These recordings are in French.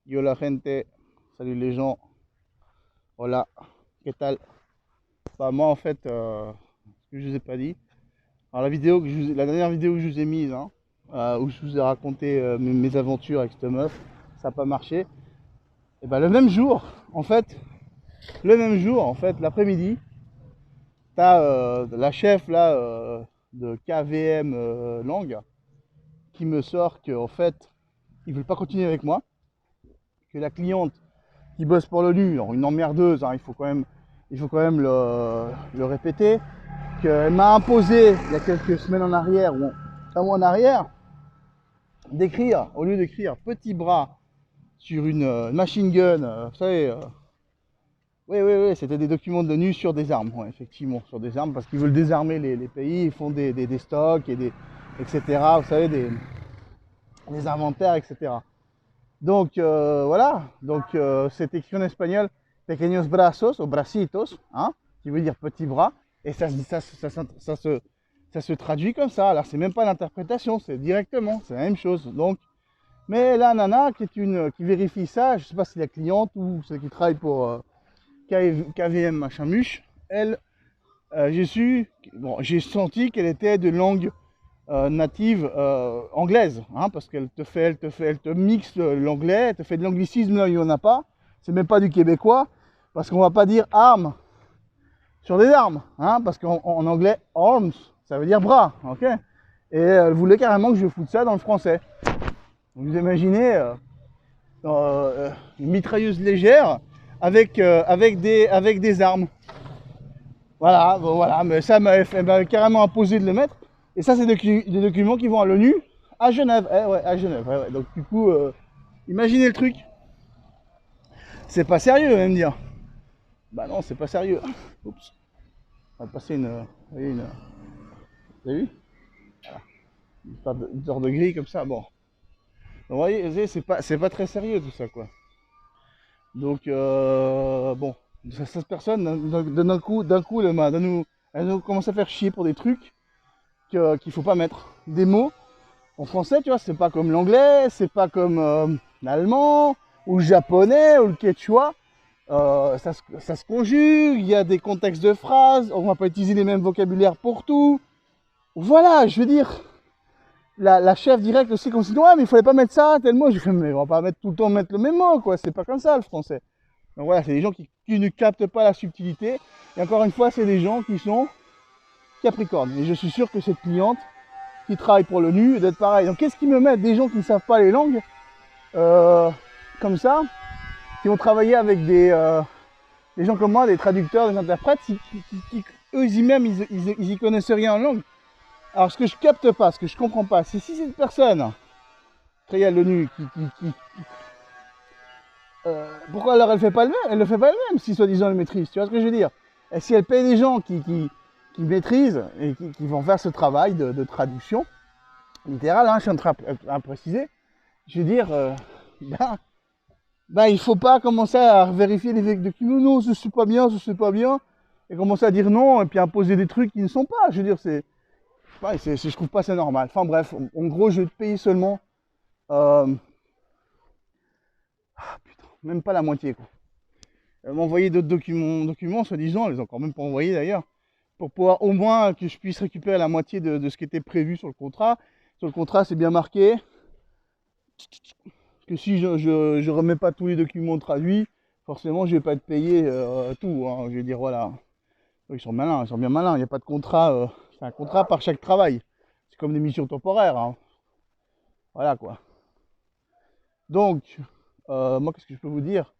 Yo la gente, salut les gens, hola, ¿qué tal? Bah moi en fait, ce que je vous ai pas dit, alors la dernière vidéo que je vous ai mise, hein, où je vous ai raconté mes aventures avec cette meuf, ça n'a pas marché. Et bah le même jour en fait, l'après-midi, t'as la chef là de KVM Langue qui me sort que en fait, ils veulent pas continuer avec moi, que la cliente qui bosse pour l'ONU, une emmerdeuse, hein, il faut quand même le répéter, qu'elle m'a imposé il y a quelques semaines en arrière, ou un mois en arrière, d'écrire, au lieu d'écrire petit bras sur une machine gun, vous savez, oui, oui, oui, c'était des documents de l'ONU sur des armes, ouais, effectivement, sur des armes, parce qu'ils veulent désarmer les pays, ils font des stocks, etc., vous savez, des inventaires, etc. Donc voilà, donc c'est écrit en espagnol pequeños brazos ou bracitos, hein, qui veut dire petit bras, et ça se traduit comme ça. Alors c'est même pas l'interprétation, c'est directement, c'est la même chose. Donc, mais la nana qui vérifie ça, je sais pas si c'est la cliente ou celle qui travaille pour KVM machin muche, elle, j'ai senti qu'elle était de langue native anglaise, hein, parce elle te mixe l'anglais, elle te fait de l'anglicisme là où il n'y en a pas. C'est même pas du québécois, parce qu'on va pas dire armes sur des armes, hein, parce qu'en anglais arms, ça veut dire bras, ok. Et elle voulait carrément que je foute ça dans le français. Donc, vous imaginez une mitrailleuse légère avec des armes. Voilà, bon, voilà, mais ça m'a carrément imposé de le mettre. Et ça, c'est des documents qui vont à l'ONU à Genève. Eh ouais, à Genève. Ouais, ouais. Donc, du coup, imaginez le truc. C'est pas sérieux, vous allez me dire. Bah non, c'est pas sérieux. Oups. On va passer vous voyez, vous avez vu, une sorte de grille comme ça. Bon. Donc, vous voyez, c'est pas très sérieux tout ça, quoi. Donc, bon. Cette personne, d'un coup, elle nous commence à faire chier pour des trucs qu'il faut pas mettre. Des mots en français, tu vois, c'est pas comme l'anglais, c'est pas comme l'allemand, ou le japonais, ou le quechua. Ça se conjugue, il y a des contextes de phrases, on va pas utiliser les mêmes vocabulaires pour tout. Voilà, je veux dire, la chef directe aussi considère, ouais, mais il fallait pas mettre ça, tel mot. Je fais, mais on va pas mettre tout le temps mettre le même mot, quoi, c'est pas comme ça le français. Donc voilà, c'est des gens qui ne captent pas la subtilité. Et encore une fois, c'est des gens qui sont capricornes. Et je suis sûr que cette cliente qui travaille pour l'ONU d'être pareil. Donc qu'est-ce qui me met des gens qui ne savent pas les langues euh, comme ça, qui ont travaillé avec des gens comme moi, des traducteurs, des interprètes, eux même ils y connaissent rien en langue. Alors ce que je capte pas, ce que je comprends pas, c'est si cette personne travaille à l'ONU pourquoi alors elle fait pas le même, elle le fait pas elle-même si soi-disant elle maîtrise, tu vois ce que je veux dire. Et si elle paye des gens qui maîtrisent et qui vont faire ce travail de traduction littérale, hein, je suis en train de préciser, je veux dire, il faut pas commencer à vérifier les documents, non, je sais pas bien, je sais pas bien, et commencer à dire non, et puis imposer des trucs qui ne sont pas. Je veux dire, je trouve pas ça normal. Enfin bref, en gros, je vais te payer seulement, putain, même pas la moitié, quoi. Elle m'a envoyé d'autres documents, soi-disant, elle les a encore même pas envoyés d'ailleurs, pour pouvoir au moins que je puisse récupérer la moitié de ce qui était prévu sur le contrat. Sur le contrat, c'est bien marqué que si je remets pas tous les documents traduits, forcément, je vais pas être payé tout, hein. Je vais dire, voilà. Ils sont malins, ils sont bien malins. Il n'y a pas de contrat. C'est un contrat par chaque travail. C'est comme des missions temporaires, hein. Voilà quoi. Donc, moi, qu'est-ce que je peux vous dire?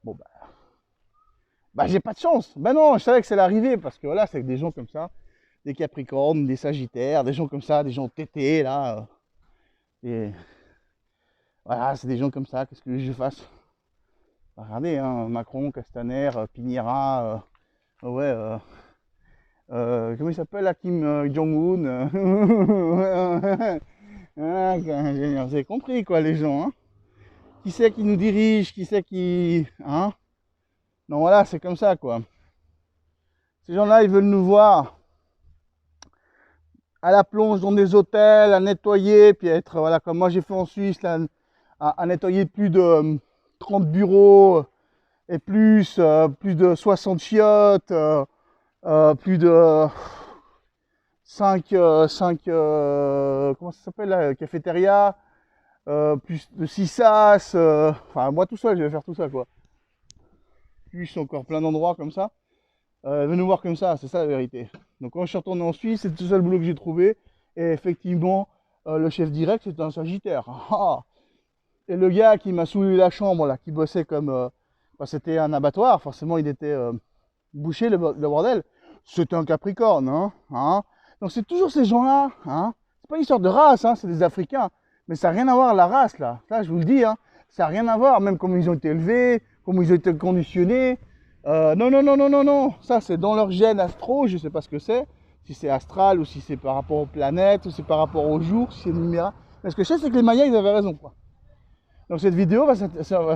Bon, j'ai pas de chance. Ben non, je savais que ça allait arriver parce que voilà, c'est avec des gens comme ça, des Capricornes, des Sagittaires, des gens comme ça, des gens tétés là. Et voilà, c'est des gens comme ça. Qu'est-ce que je fasse? Regardez, hein, Macron, Castaner, Pinera, ouais. Comment il s'appelle là, Kim Jong-un. Ah, vous avez compris quoi les gens, hein. Qui c'est qui nous dirige, qui c'est qui. Hein. Non voilà, c'est comme ça quoi. Ces gens-là, ils veulent nous voir à la plonge dans des hôtels, à nettoyer, puis à être, voilà, comme moi j'ai fait en Suisse, là, à nettoyer plus de 30 bureaux et plus, plus de 60 chiottes, plus de 5 comment ça s'appelle là, cafétéria, plus de 6 sas, enfin moi tout seul je vais faire tout ça quoi. Plus encore plein d'endroits comme ça. Venez voir comme ça, c'est ça la vérité. Donc quand je suis retourné en Suisse, c'est tout ça le boulot que j'ai trouvé. Et effectivement, le chef direct, c'était un Sagittaire. Et le gars qui m'a soulevé la chambre, là, qui bossait comme... bah, c'était un abattoir, forcément il était bouché le bordel. C'était un Capricorne. Hein. Donc c'est toujours ces gens-là. Hein. C'est pas une histoire de race, hein, c'est des Africains. Mais ça n'a rien à voir la race, là. Ça, je vous le dis. Hein. Ça n'a rien à voir, même comment ils ont été élevés, comment ils ont été conditionnés. Non. Ça, c'est dans leur gène astro, je ne sais pas ce que c'est. Si c'est astral ou si c'est par rapport aux planètes ou si c'est par rapport au jour, si c'est numéraire. Mais ce que je sais, c'est que les Mayas, ils avaient raison, quoi. Donc cette vidéo va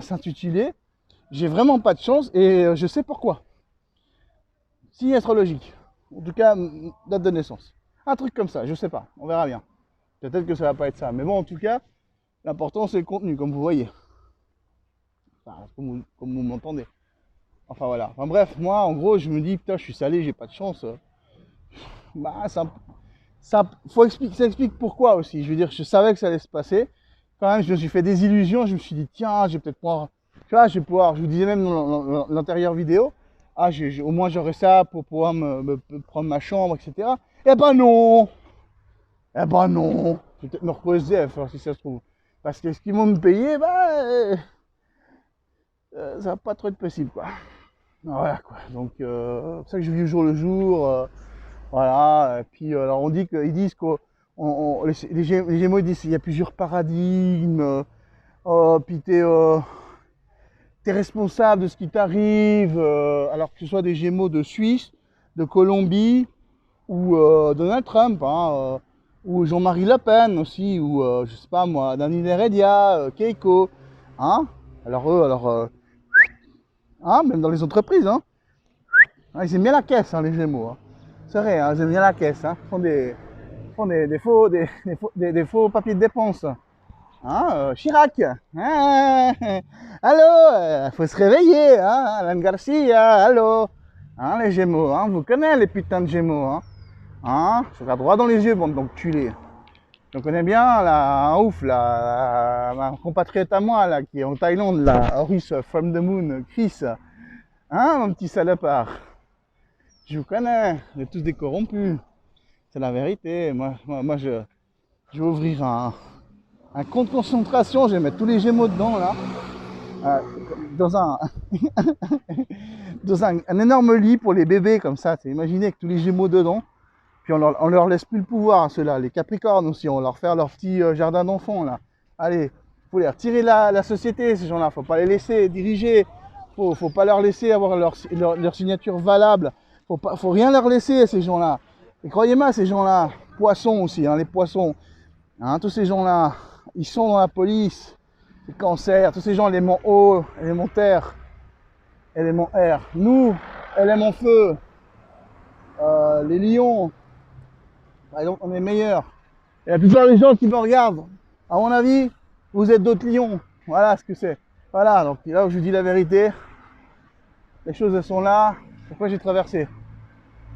s'intituler « J'ai vraiment pas de chance et je sais pourquoi ». Signe astrologique. En tout cas, date de naissance. Un truc comme ça, je sais pas. On verra bien. Peut-être que ça va pas être ça. Mais bon, en tout cas, l'important, c'est le contenu, comme vous voyez. Enfin, comme vous m'entendez. Enfin voilà. Enfin bref, moi en gros je me dis putain je suis salé, j'ai pas de chance. Bah ça explique pourquoi aussi. Je veux dire, je savais que ça allait se passer. Quand même, je me suis fait des illusions, je me suis dit tiens, je vais peut-être pouvoir. Tu vois, je vais pouvoir, je vous disais même dans l'intérieur vidéo, au moins j'aurai ça pour pouvoir me prendre ma chambre, etc. Eh ben non. Je vais peut-être me reposer alors, si ça se trouve. Parce que ce qu'ils vont me payer, bah ça va pas trop être possible quoi. Voilà quoi, donc c'est pour ça que je vis au jour le jour, voilà, et puis alors on dit qu'ils disent que les Gémeaux ils disent qu'il y a plusieurs paradigmes, puis t'es responsable de ce qui t'arrive, alors que ce soit des Gémeaux de Suisse, de Colombie, ou Donald Trump, hein, ou Jean-Marie Le Pen aussi, ou je sais pas moi, Daniel Heredia, Keiko, hein, alors eux, hein, même dans les entreprises, hein. Ils aiment bien la caisse, hein, les Gémeaux. Hein. C'est vrai, hein, ils aiment bien la caisse. Hein. Ils font des faux papiers de dépenses. Hein, Chirac. Hein, allô, faut se réveiller. Hein, Alan Garcia, allô. Hein, les Gémeaux, hein, vous connaissez les putains de Gémeaux. Hein, hein, je regarde droit dans les yeux, bande d'enculés. Je connais bien, là, ouf, là, ma compatriote à moi, là, qui est en Thaïlande, là, Horus from the Moon, Chris. Hein, mon petit salopard. Je vous connais, vous êtes tous des corrompus. C'est la vérité. Moi je vais ouvrir un compte concentration, je vais mettre tous les Gémeaux dedans, là. Dans un énorme lit pour les bébés, comme ça. Imaginez avec tous les Gémeaux dedans. Puis on leur laisse plus le pouvoir, ceux-là. Les Capricornes aussi, on leur fait leur petit jardin d'enfants, là. Allez, faut les retirer la société, ces gens-là. Faut pas les laisser diriger. Faut pas leur laisser avoir leur signature valable. Faut rien leur laisser à ces gens-là. Et croyez-moi, ces gens-là, poissons aussi, hein, les poissons, hein, tous ces gens-là, ils sont dans la police, les cancers, tous ces gens, éléments eau, éléments terre, éléments air. Nous, éléments feu, les lions, par exemple, on est meilleurs. Et la plupart des gens qui me regardent, à mon avis, vous êtes d'autres lions. Voilà ce que c'est. Voilà, donc là où je vous dis la vérité, les choses elles sont là. Pourquoi j'ai traversé?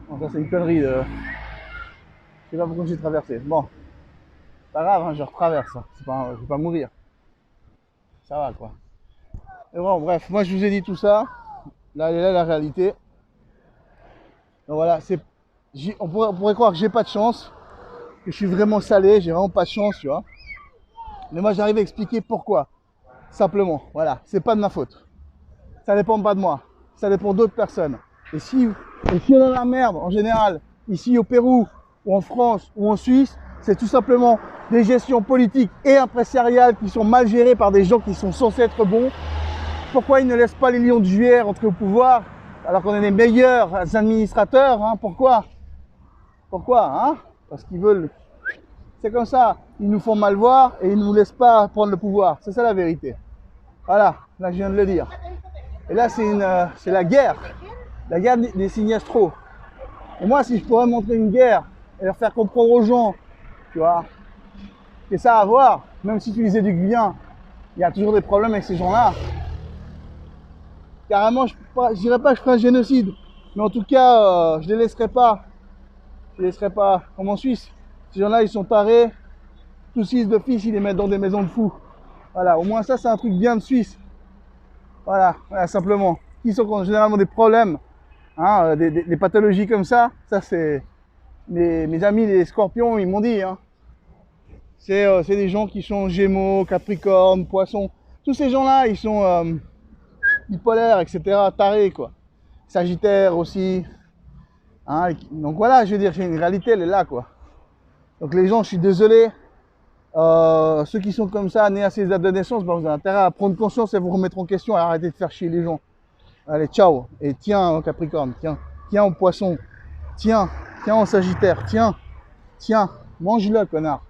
Bon, ça c'est une connerie de... Je sais pas pourquoi j'ai traversé. Bon, pas grave, hein, je retraverse. Hein. Je vais pas mourir. Ça va quoi. Et bon, bref, moi je vous ai dit tout ça. Là, elle est là la réalité. Donc voilà, on pourrait croire que j'ai pas de chance, que je suis vraiment salé, j'ai vraiment pas de chance, tu vois. Mais moi j'arrive à expliquer pourquoi. Simplement, voilà, c'est pas de ma faute. Ça dépend pas de moi. Ça dépend d'autres personnes. Et si on a la merde, en général, ici au Pérou, ou en France, ou en Suisse, c'est tout simplement des gestions politiques et impresariales qui sont mal gérées par des gens qui sont censés être bons. Pourquoi ils ne laissent pas les lions de Juillet entrer au pouvoir alors qu'on est les meilleurs administrateurs, hein? Pourquoi? Hein? Parce qu'ils veulent... C'est comme ça, ils nous font mal voir et ils ne nous laissent pas prendre le pouvoir. C'est ça la vérité. Voilà, là je viens de le dire. Et là c'est la guerre des signes astro. Et moi si je pourrais montrer une guerre et leur faire comprendre aux gens, tu vois, que ça à voir, même si tu disais du bien, il y a toujours des problèmes avec ces gens-là. carrément, je dirais pas que je ferai un génocide, mais en tout cas, je les laisserai pas. Je les laisserai pas, comme en Suisse. Ces gens-là, ils sont tarés. Tous 6 de fils, ils les mettent dans des maisons de fous. Voilà, au moins ça, c'est un truc bien de Suisse. Voilà, voilà simplement. Qui sont généralement des problèmes, hein, des pathologies comme ça c'est mes amis les scorpions, ils m'ont dit. Hein. C'est des gens qui sont Gémeaux, Capricorne, Poissons. Tous ces gens-là, ils sont bipolaires, etc., tarés, quoi. Sagittaire aussi. Hein. Donc voilà, je veux dire, une réalité, elle est là, quoi. Donc les gens, je suis désolé. Ceux qui sont comme ça, nés à ces dates de naissance, ben, vous avez intérêt à prendre conscience et vous remettre en question et arrêter de faire chier les gens. Allez, ciao. Et tiens, au Capricorne, tiens au Poisson, tiens au Sagittaire, tiens, mange-le, connard.